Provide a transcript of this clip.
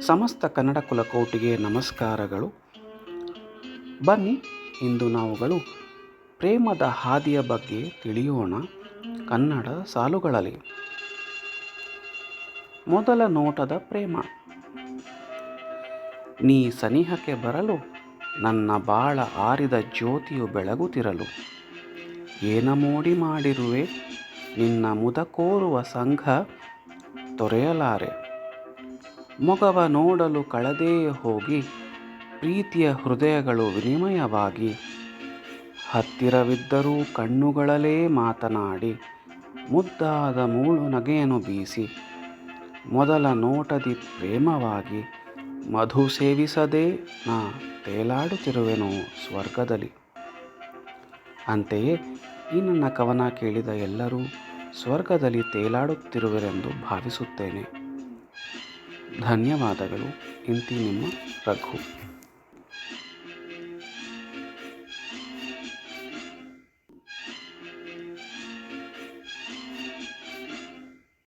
ಸಮಸ್ತ ಕನ್ನಡ ಕುಲಕೋಟಿಗೆ ನಮಸ್ಕಾರಗಳು. ಬನ್ನಿ, ಇಂದು ನಾವುಗಳು ಪ್ರೇಮದ ಹಾದಿಯ ಬಗ್ಗೆ ತಿಳಿಯೋಣ ಕನ್ನಡ ಸಾಲುಗಳಲ್ಲಿ. ಮೊದಲ ನೋಟದ ಪ್ರೇಮ. ನೀ ಸನಿಹಕ್ಕೆ ಬರಲು ನನ್ನ ಬಾಳ ಆರಿದ ಜ್ಯೋತಿಯು ಬೆಳಗುತ್ತಿರಲು, ಏನ ಮೋಡಿ ಮಾಡಿರುವೆ ನಿನ್ನ ಮುದ ಕೋರುವ ಸಂಘ ತೊರೆಯಲಾರೆ. ಮೊಗವ ನೋಡಲು ಕಳೆದೇ ಹೋಗಿ ಪ್ರೀತಿಯ ಹೃದಯಗಳು ವಿನಿಮಯವಾಗಿ, ಹತ್ತಿರವಿದ್ದರೂ ಕಣ್ಣುಗಳಲ್ಲೇ ಮಾತನಾಡಿ ಮುದ್ದಾದ ಮೂಳು ನಗೆಯನ್ನು ಬೀಸಿ, ಮೊದಲ ನೋಟದಿ ಪ್ರೇಮವಾಗಿ ಮಧು ಸೇವಿಸದೆ ನಾ ತೇಲಾಡುತ್ತಿರುವೆನೋ ಸ್ವರ್ಗದಲ್ಲಿ. ಅಂತೆಯೇ ಈ ನನ್ನ ಕವನ ಕೇಳಿದ ಎಲ್ಲರೂ ಸ್ವರ್ಗದಲ್ಲಿ ತೇಲಾಡುತ್ತಿರುವಿರೆಂದು ಭಾವಿಸುತ್ತೇನೆ. ಧನ್ಯವಾದಗಳು. ಇಂತಿ ನಿಮ್ಮ ರಘು.